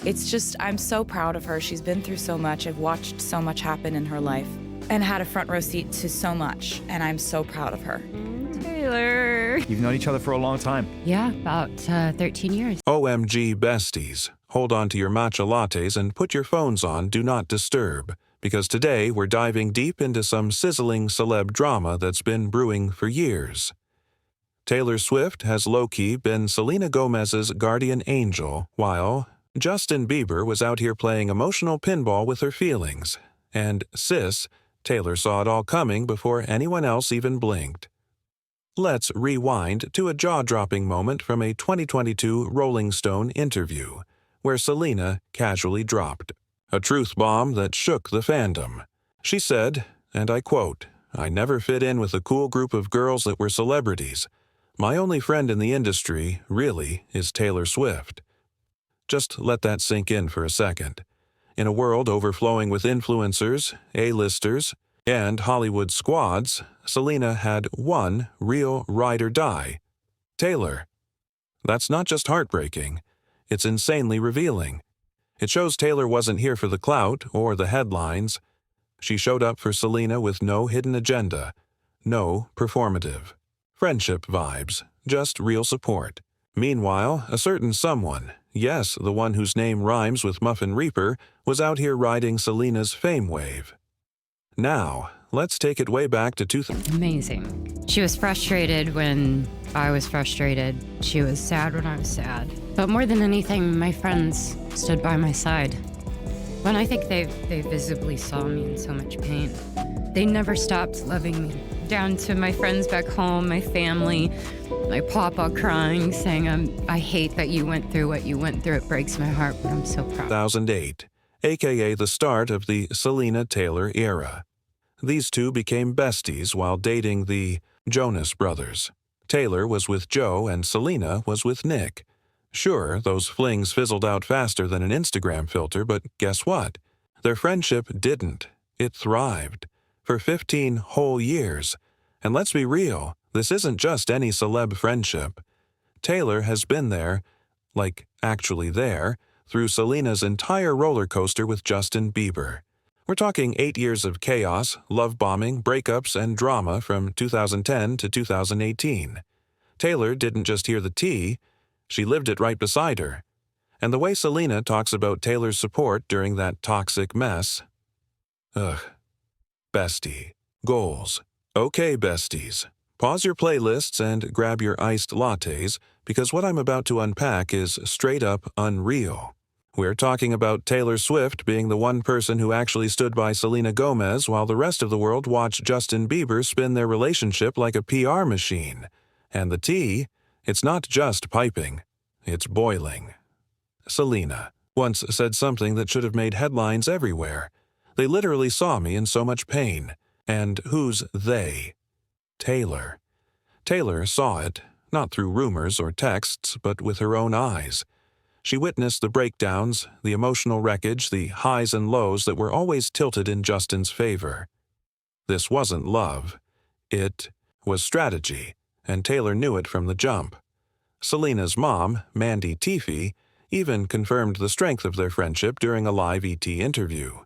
It's just, I'm so proud of her. She's been through so much. I've watched so much happen in her life and had a front row seat to so much, and I'm so proud of her. Taylor. You've known each other for a long time. Yeah, about 13 years. OMG besties, hold on to your matcha lattes and put your phones on Do Not Disturb, because today we're diving deep into some sizzling celeb drama that's been brewing for years. Taylor Swift has low-key been Selena Gomez's guardian angel, while Justin Bieber was out here playing emotional pinball with her feelings. And sis, Taylor saw it all coming before anyone else even blinked. Let's rewind to a jaw-dropping moment from a 2022 Rolling Stone interview, where Selena casually dropped a truth bomb that shook the fandom. She said, and I quote, "I never fit in with a cool group of girls that were celebrities. My only friend in the industry, really, is Taylor Swift." Just let that sink in for a second. In a world overflowing with influencers, A-listers, and Hollywood squads, Selena had one real ride or die: Taylor. That's not just heartbreaking, it's insanely revealing. It shows Taylor wasn't here for the clout or the headlines. She showed up for Selena with no hidden agenda, no performative friendship vibes, just real support. Meanwhile, a certain someone, yes, the one whose name rhymes with Muffin Reaper, was out here riding Selena's fame wave. Now, let's take it way back to 2000. Amazing. She was frustrated when I was frustrated. She was sad when I was sad. But more than anything, my friends stood by my side. When I think they visibly saw me in so much pain. They never stopped loving me. Down to my friends back home, my family, my papa crying, saying, I hate that you went through what you went through. It breaks my heart, but I'm so proud. 2008, aka the start of the Selena-Taylor era. These two became besties while dating the Jonas Brothers. Taylor was with Joe and Selena was with Nick. Sure, those flings fizzled out faster than an Instagram filter, but guess what? Their friendship didn't. It thrived. For 15 whole years. And let's be real, this isn't just any celeb friendship. Taylor has been there, like actually there, through Selena's entire roller coaster with Justin Bieber. We're talking 8 years of chaos, love bombing, breakups, and drama from 2010 to 2018. Taylor didn't just hear the tea, she lived it right beside her. And the way Selena talks about Taylor's support during that toxic mess. Ugh. Bestie. Goals. Okay, besties. Pause your playlists and grab your iced lattes, because what I'm about to unpack is straight up unreal. We're talking about Taylor Swift being the one person who actually stood by Selena Gomez while the rest of the world watched Justin Bieber spin their relationship like a PR machine. And the tea, it's not just piping, it's boiling. Selena once said something that should have made headlines everywhere. They literally saw me in so much pain. And who's they? Taylor. Taylor saw it, not through rumors or texts, but with her own eyes. She witnessed the breakdowns, the emotional wreckage, the highs and lows that were always tilted in Justin's favor. This wasn't love. It was strategy, and Taylor knew it from the jump. Selena's mom, Mandy Teefee, even confirmed the strength of their friendship during a live ET interview.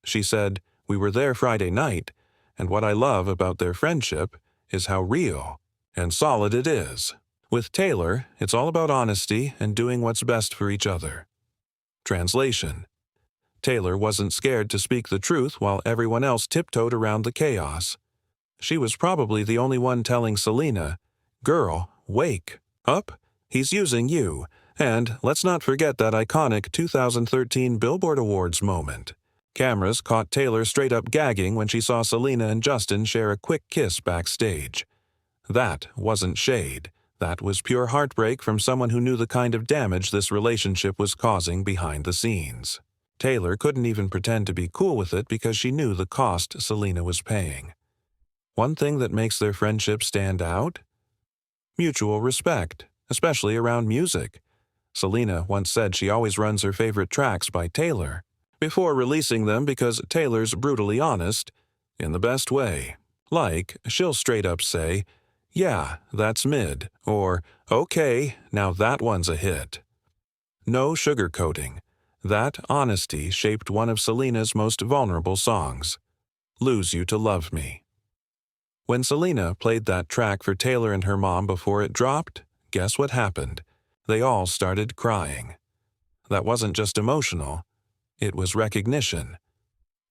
She said, "We were there Friday night, and what I love about their friendship is how real and solid it is. With Taylor, it's all about honesty and doing what's best for each other." Translation: Taylor wasn't scared to speak the truth while everyone else tiptoed around the chaos. She was probably the only one telling Selena, "Girl, wake up, he's using you." And let's not forget that iconic 2013 Billboard Awards moment. Cameras caught Taylor straight up gagging when she saw Selena and Justin share a quick kiss backstage. That wasn't shade. That was pure heartbreak from someone who knew the kind of damage this relationship was causing behind the scenes. Taylor couldn't even pretend to be cool with it because she knew the cost Selena was paying. One thing that makes their friendship stand out? Mutual respect, especially around music. Selena once said she always runs her favorite tracks by Taylor before releasing them because Taylor's brutally honest, in the best way. Like, she'll straight up say, "Yeah, that's mid," or "Okay, now that one's a hit." No sugarcoating. That honesty shaped one of Selena's most vulnerable songs, Lose You to Love Me. When Selena played that track for Taylor and her mom before it dropped, guess what happened? They all started crying. That wasn't just emotional, it was recognition.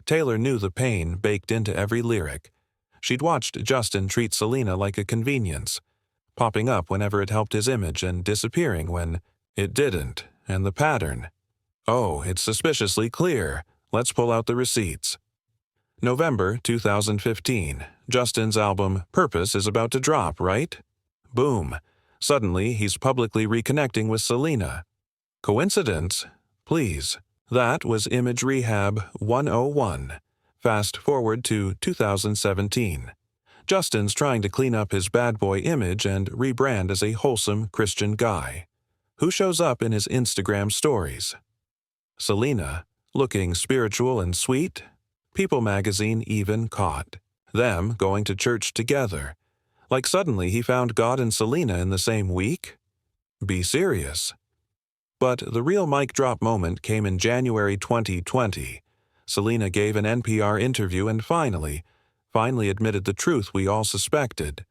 Taylor knew the pain baked into every lyric. She'd watched Justin treat Selena like a convenience, popping up whenever it helped his image and disappearing when it didn't, and the pattern. Oh, it's suspiciously clear. Let's pull out the receipts. November 2015. Justin's album Purpose is about to drop, right? Boom. Suddenly, he's publicly reconnecting with Selena. Coincidence? Please. That was Image Rehab 101. Fast forward to 2017. Justin's trying to clean up his bad boy image and rebrand as a wholesome Christian guy. Who shows up in his Instagram stories? Selena, looking spiritual and sweet. People magazine even caught them going to church together. Like suddenly he found God and Selena in the same week? Be serious. But the real mic drop moment came in January 2020. Selena gave an NPR interview and finally admitted the truth we all suspected.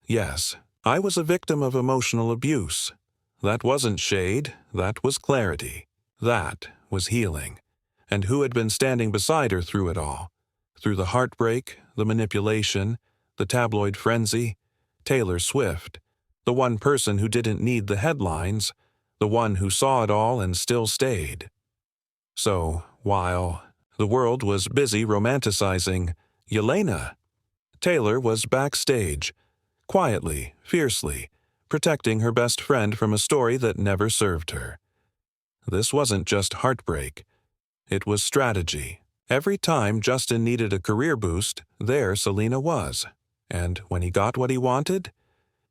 Yes, I was a victim of emotional abuse. That wasn't shade, that was clarity. That was healing. And who had been standing beside her through it all? Through the heartbreak, the manipulation, the tabloid frenzy? Taylor Swift, the one person who didn't need the headlines, the one who saw it all and still stayed. So, while the world was busy romanticizing Yelena, Taylor was backstage, quietly, fiercely, protecting her best friend from a story that never served her. This wasn't just heartbreak. It was strategy. Every time Justin needed a career boost, there Selena was. And when he got what he wanted,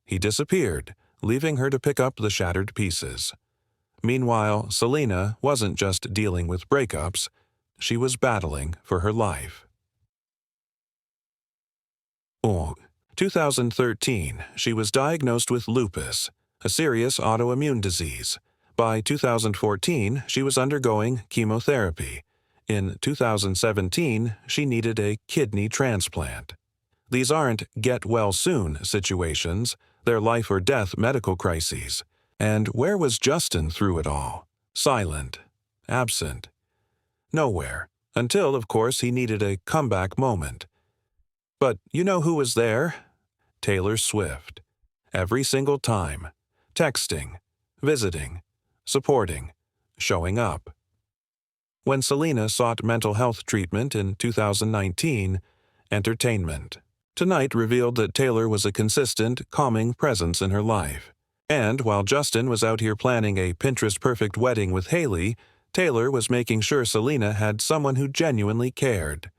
he disappeared, leaving her to pick up the shattered pieces. Meanwhile, Selena wasn't just dealing with breakups, she was battling for her life. 2013, she was diagnosed with lupus, a serious autoimmune disease. By 2014, she was undergoing chemotherapy. In 2017, she needed a kidney transplant. These aren't get-well-soon situations, they're life-or-death medical crises. And where was Justin through it all? Silent. Absent. Nowhere. Until, of course, he needed a comeback moment. But you know who was there? Taylor Swift. Every single time. Texting. Visiting. Supporting. Showing up. When Selena sought mental health treatment in 2019, entertainment. Tonight revealed that Taylor was a consistent, calming presence in her life. And while Justin was out here planning a Pinterest-perfect wedding with Hailey, Taylor was making sure Selena had someone who genuinely cared.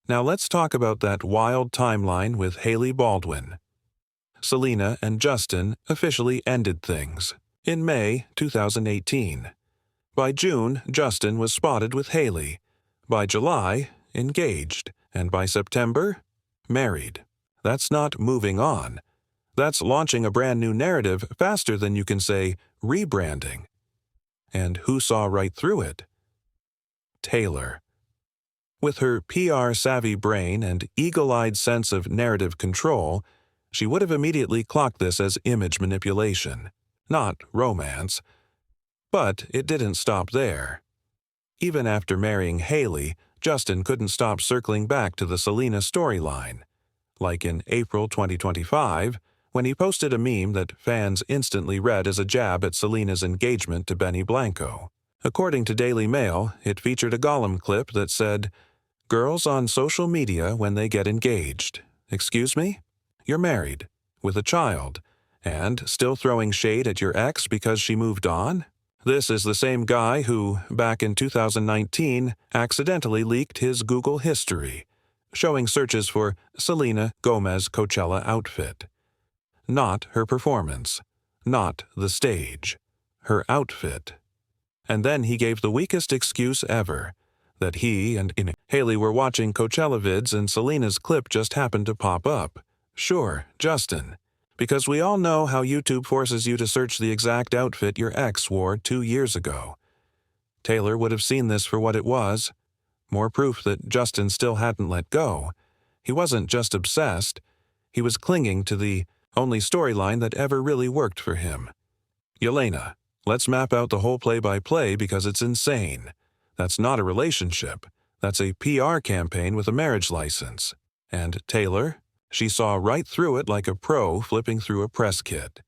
Now let's talk about that wild timeline with Hailey Baldwin. Selena and Justin officially ended things in May 2018. By June, Justin was spotted with Hailey. By July, engaged. And by September, married. That's not moving on. That's launching a brand new narrative faster than you can say rebranding. And who saw right through it? Taylor. With her PR-savvy brain and eagle-eyed sense of narrative control, she would have immediately clocked this as image manipulation, not romance. But it didn't stop there. Even after marrying Hailey, Justin couldn't stop circling back to the Selena storyline. Like in April 2025, when he posted a meme that fans instantly read as a jab at Selena's engagement to Benny Blanco. According to Daily Mail, it featured a Gollum clip that said, "Girls on social media when they get engaged. Excuse me? You're married, with a child, and still throwing shade at your ex because she moved on?" This is the same guy who, back in 2019, accidentally leaked his Google history, showing searches for Selena Gomez Coachella outfit. Not her performance, not the stage, her outfit. And then he gave the weakest excuse ever, that he and Hailey were watching Coachella vids and Selena's clip just happened to pop up. Sure, Justin. Because we all know how YouTube forces you to search the exact outfit your ex wore 2 years ago. Taylor would have seen this for what it was. More proof that Justin still hadn't let go. He wasn't just obsessed. He was clinging to the only storyline that ever really worked for him. Yelena, let's map out the whole play-by-play because it's insane. That's not a relationship. That's a PR campaign with a marriage license. And Taylor, she saw right through it like a pro flipping through a press kit.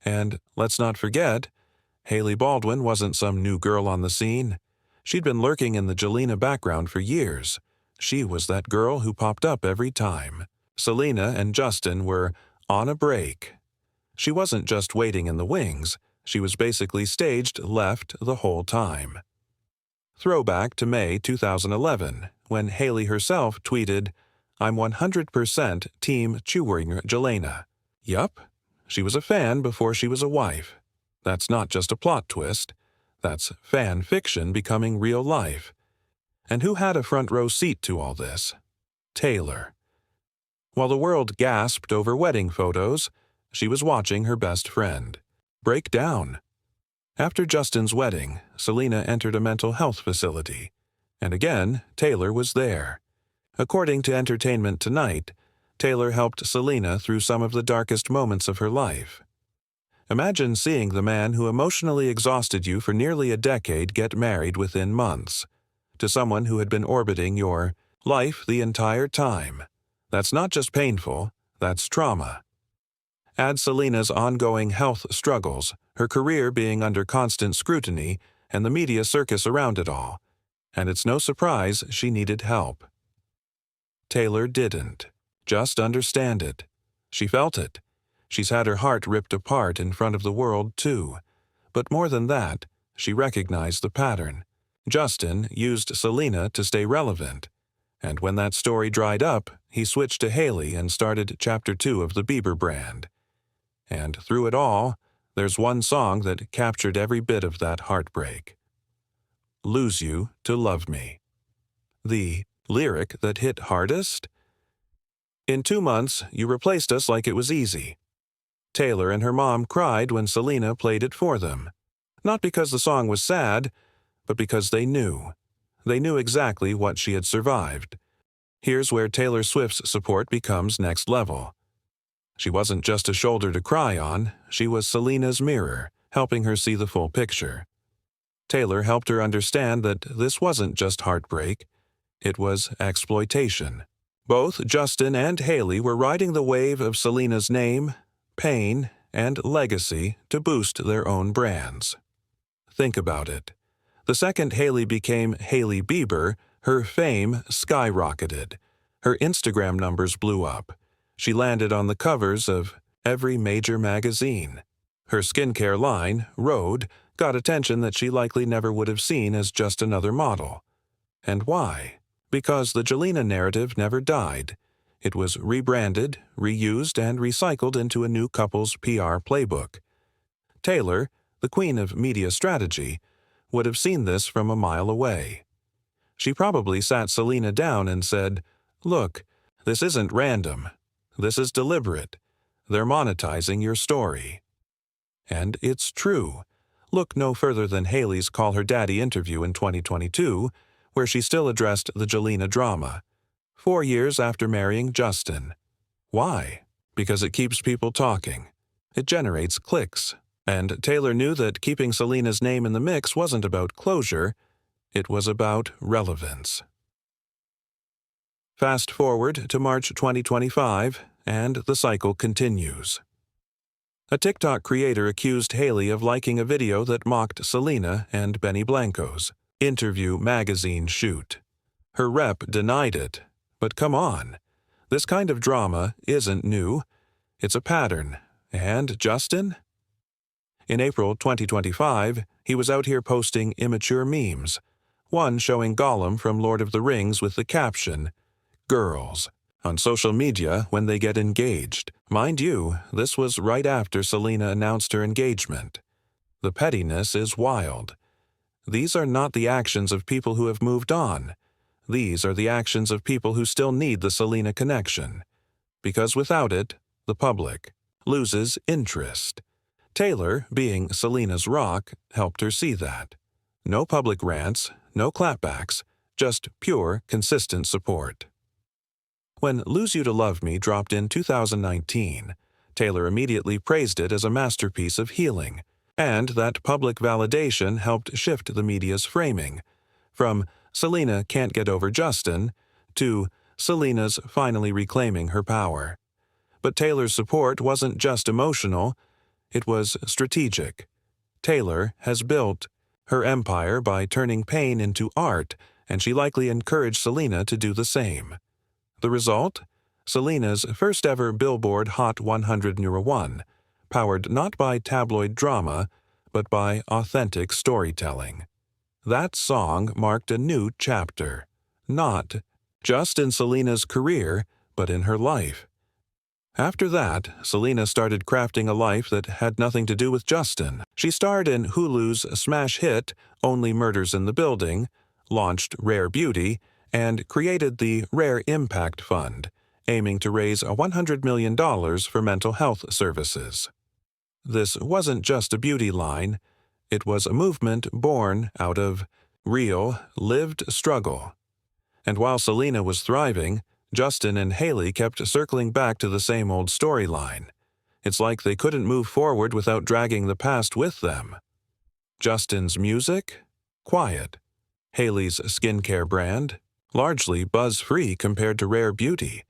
And let's not forget, Hailey Baldwin wasn't some new girl on the scene. She'd been lurking in the Jelena background for years. She was that girl who popped up every time. Selena and Justin were on a break. She wasn't just waiting in the wings. She was basically staged left the whole time. Throwback to May 2011, when Hailey herself tweeted, "I'm 100% Team Chewing Jelena." Yup, she was a fan before she was a wife. That's not just a plot twist. That's fan fiction becoming real life. And who had a front row seat to all this? Taylor. While the world gasped over wedding photos, she was watching her best friend break down. After Justin's wedding, Selena entered a mental health facility. And again, Taylor was there. According to Entertainment Tonight, Taylor helped Selena through some of the darkest moments of her life. Imagine seeing the man who emotionally exhausted you for nearly a decade get married within months, to someone who had been orbiting your life the entire time. That's not just painful, that's trauma. Add Selena's ongoing health struggles, her career being under constant scrutiny, and the media circus around it all, and it's no surprise she needed help. Taylor didn't just understand it. She felt it. She's had her heart ripped apart in front of the world, too. But more than that, she recognized the pattern. Justin used Selena to stay relevant. And when that story dried up, he switched to Hailey and started Chapter 2 of the Bieber brand. And through it all, there's one song that captured every bit of that heartbreak. "Lose You to Love Me." The lyric that hit hardest? "In 2 months, you replaced us like it was easy." Taylor and her mom cried when Selena played it for them. Not because the song was sad, but because they knew. They knew exactly what she had survived. Here's where Taylor Swift's support becomes next level. She wasn't just a shoulder to cry on, she was Selena's mirror, helping her see the full picture. Taylor helped her understand that this wasn't just heartbreak, it was exploitation. Both Justin and Hailey were riding the wave of Selena's name, pain, and legacy to boost their own brands. Think about it. The second Hailey became Hailey Bieber, her fame skyrocketed. Her Instagram numbers blew up. She landed on the covers of every major magazine. Her skincare line, Rhode, got attention that she likely never would have seen as just another model. And why? Because the Jelena narrative never died. It was rebranded, reused, and recycled into a new couple's PR playbook. Taylor, the queen of media strategy, would have seen this from a mile away. She probably sat Selena down and said, "Look, this isn't random. This is deliberate. They're monetizing your story." And it's true. Look no further than Hailey's Call Her Daddy interview in 2022, where she still addressed the Jelena drama, 4 years after marrying Justin. Why? Because it keeps people talking. It generates clicks. And Taylor knew that keeping Selena's name in the mix wasn't about closure, it was about relevance. Fast forward to March 2025, and the cycle continues. A TikTok creator accused Hailey of liking a video that mocked Selena and Benny Blanco's interview magazine shoot. Her rep denied it, but come on. This kind of drama isn't new. It's a pattern. And Justin? In April 2025, he was out here posting immature memes, one showing Gollum from Lord of the Rings with the caption, "Girls," on social media when they get engaged. Mind you, this was right after Selena announced her engagement. The pettiness is wild. These are not the actions of people who have moved on. These are the actions of people who still need the Selena connection. Because without it, the public loses interest. Taylor, being Selena's rock, helped her see that. No public rants, no clapbacks, just pure, consistent support. When Lose You to Love Me dropped in 2019, Taylor immediately praised it as a masterpiece of healing, and that public validation helped shift the media's framing, from Selena can't get over Justin to Selena's finally reclaiming her power. But Taylor's support wasn't just emotional, it was strategic. Taylor has built her empire by turning pain into art, and she likely encouraged Selena to do the same. The result? Selena's first-ever Billboard Hot 100 #1, powered not by tabloid drama, but by authentic storytelling. That song marked a new chapter, not just in Selena's career, but in her life. After that, Selena started crafting a life that had nothing to do with Justin. She starred in Hulu's smash hit Only Murders in the Building, launched Rare Beauty, and created the Rare Impact Fund, aiming to raise $100 million for mental health services. This wasn't just a beauty line, it was a movement born out of real, lived struggle. And while Selena was thriving, Justin and Hailey kept circling back to the same old storyline. It's like they couldn't move forward without dragging the past with them. Justin's music? Quiet. Hailey's skincare brand? Largely buzz-free compared to Rare Beauty.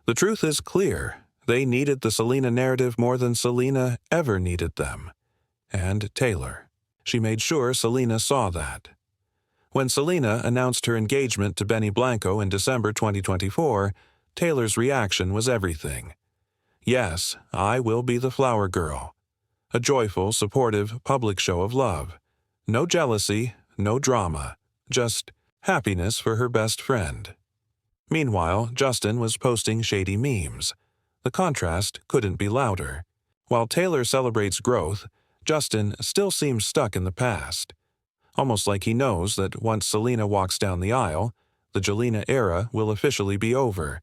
The truth is clear. They needed the Selena narrative more than Selena ever needed them. And Taylor. She made sure Selena saw that. When Selena announced her engagement to Benny Blanco in December 2024, Taylor's reaction was everything. Yes, I will be the flower girl. A joyful, supportive, public show of love. No jealousy, no drama, just happiness for her best friend. Meanwhile, Justin was posting shady memes. The contrast couldn't be louder. While Taylor celebrates growth, Justin still seems stuck in the past. Almost like he knows that once Selena walks down the aisle, the Jelena era will officially be over,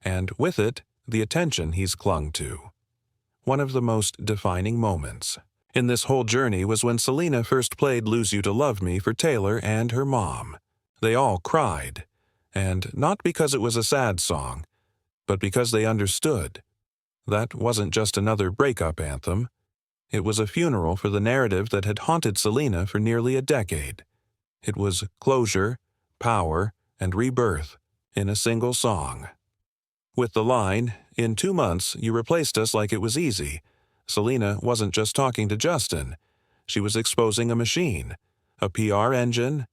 and with it, the attention he's clung to. One of the most defining moments in this whole journey was when Selena first played Lose You to Love Me for Taylor and her mom. They all cried, and not because it was a sad song, but because they understood. That wasn't just another breakup anthem. It was a funeral for the narrative that had haunted Selena for nearly a decade. It was closure, power, and rebirth in a single song. With the line, "In 2 months, you replaced us like it was easy," Selena wasn't just talking to Justin. She was exposing a machine, a PR engine,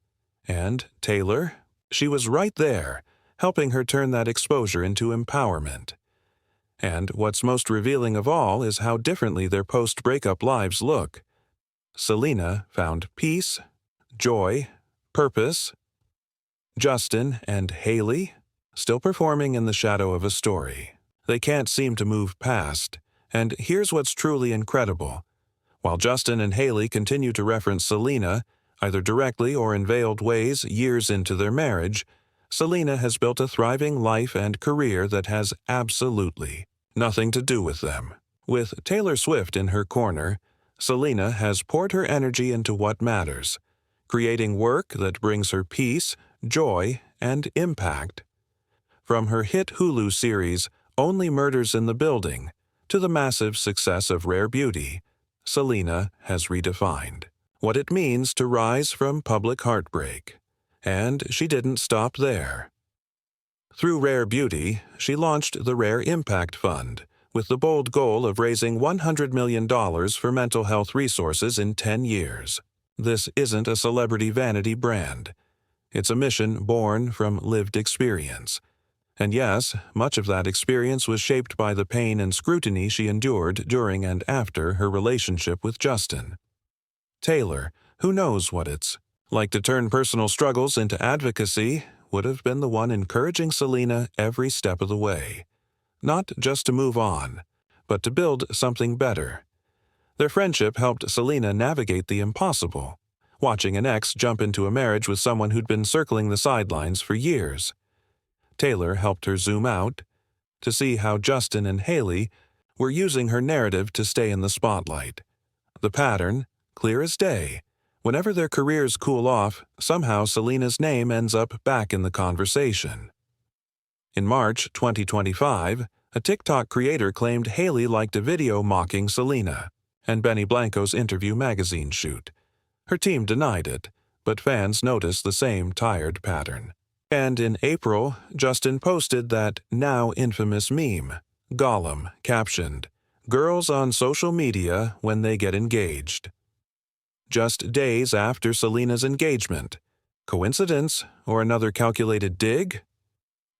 and Taylor, she was right there, helping her turn that exposure into empowerment. And what's most revealing of all is how differently their post-breakup lives look. Selena found peace, joy, purpose. Justin and Hailey, still performing in the shadow of a story. They can't seem to move past. And here's what's truly incredible. While Justin and Hailey continue to reference Selena, either directly or in veiled ways years into their marriage, Selena has built a thriving life and career that has absolutely nothing to do with them. With Taylor Swift in her corner, Selena has poured her energy into what matters, creating work that brings her peace, joy, and impact. From her hit Hulu series, Only Murders in the Building, to the massive success of Rare Beauty, Selena has redefined what it means to rise from public heartbreak. And she didn't stop there. Through Rare Beauty, she launched the Rare Impact Fund, with the bold goal of raising $100 million for mental health resources in 10 years. This isn't a celebrity vanity brand. It's a mission born from lived experience. And yes, much of that experience was shaped by the pain and scrutiny she endured during and after her relationship with Justin. Taylor, who knows what it's like to turn personal struggles into advocacy, would have been the one encouraging Selena every step of the way. Not just to move on, but to build something better. Their friendship helped Selena navigate the impossible, watching an ex jump into a marriage with someone who'd been circling the sidelines for years. Taylor helped her zoom out to see how Justin and Hailey were using her narrative to stay in the spotlight. The pattern, clear as day, Whenever their careers cool off, somehow Selena's name ends up back in the conversation. In March 2025, a TikTok creator claimed Hailey liked a video mocking Selena and Benny Blanco's interview magazine shoot. Her team denied it, but fans noticed the same tired pattern. And in April, Justin posted that now infamous meme, Gollum, captioned, "Girls on social media when they get engaged." Just days after Selena's engagement. Coincidence or another calculated dig?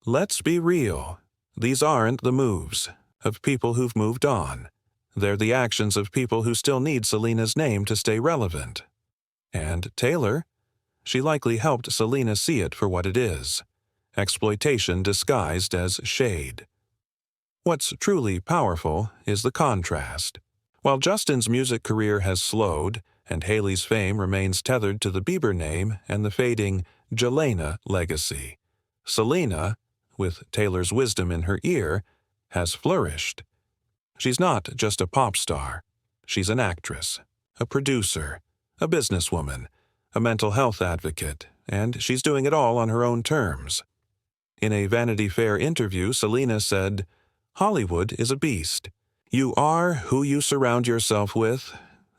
Let's be real. These aren't the moves of people who've moved on. They're the actions of people who still need Selena's name to stay relevant. And Taylor? She likely helped Selena see it for what it is. Exploitation disguised as shade. What's truly powerful is the contrast. While Justin's music career has slowed, and Hailey's fame remains tethered to the Bieber name and the fading Jelena legacy, Selena, with Taylor's wisdom in her ear, has flourished. She's not just a pop star. She's an actress, a producer, a businesswoman, a mental health advocate, and she's doing it all on her own terms. In a Vanity Fair interview, Selena said, "Hollywood is a beast. You are who you surround yourself with.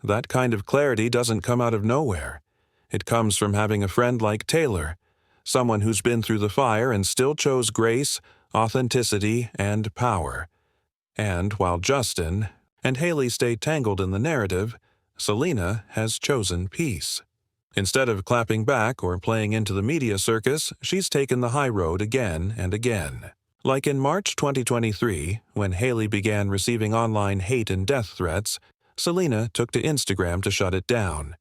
That kind of clarity doesn't come out of nowhere. It comes from having a friend like Taylor, someone who's been through the fire and still chose grace, authenticity, and power." And while Justin and Hailey stay tangled in the narrative, Selena has chosen peace. Instead of clapping back or playing into the media circus, she's taken the high road again and again. Like in March 2023, when Hailey began receiving online hate and death threats, Selena took to Instagram to shut it down.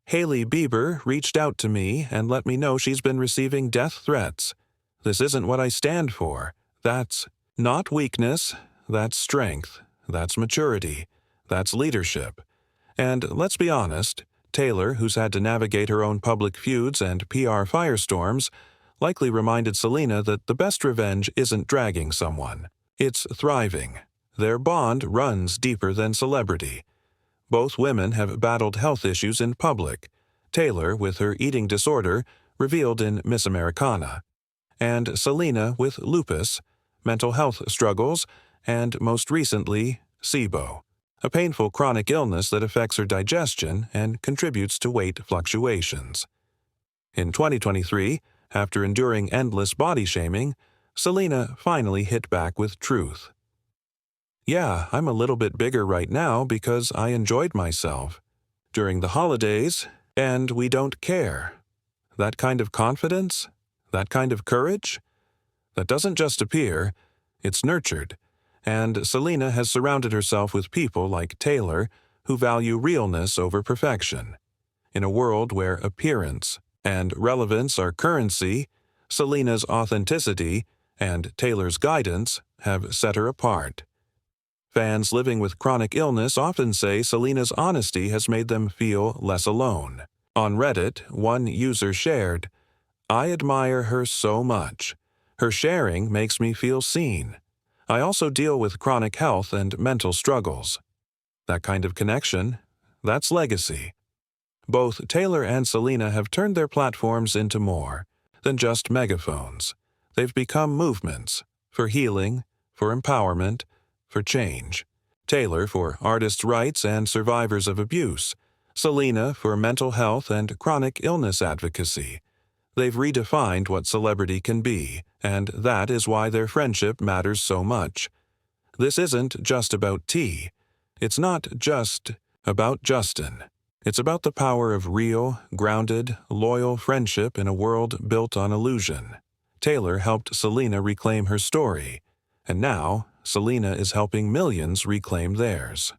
"Hailey Bieber reached out to me and let me know she's been receiving death threats. This isn't what I stand for. That's not weakness, that's strength, that's maturity, that's leadership." And let's be honest, Taylor, who's had to navigate her own public feuds and PR firestorms, likely reminded Selena that the best revenge isn't dragging someone. It's thriving. Their bond runs deeper than celebrity. Both women have battled health issues in public, Taylor with her eating disorder, revealed in Miss Americana, and Selena with lupus, mental health struggles, and most recently, SIBO, a painful chronic illness that affects her digestion and contributes to weight fluctuations. In 2023, after enduring endless body shaming, Selena finally hit back with truth. "Yeah, I'm a little bit bigger right now because I enjoyed myself during the holidays, and we don't care." That kind of confidence, that kind of courage, that doesn't just appear, it's nurtured. And Selena has surrounded herself with people like Taylor who value realness over perfection. In a world where appearance and relevance are currency, Selena's authenticity and Taylor's guidance have set her apart. Fans living with chronic illness often say Selena's honesty has made them feel less alone. On Reddit, one user shared, "I admire her so much. Her sharing makes me feel seen. I also deal with chronic health and mental struggles." That kind of connection, that's legacy. Both Taylor and Selena have turned their platforms into more than just megaphones. They've become movements for healing, for empowerment, for change. Taylor for artists' rights and survivors of abuse. Selena for mental health and chronic illness advocacy. They've redefined what celebrity can be, and that is why their friendship matters so much. This isn't just about tea. It's not just about Justin. It's about the power of real, grounded, loyal friendship in a world built on illusion. Taylor helped Selena reclaim her story, and now Selena is helping millions reclaim theirs.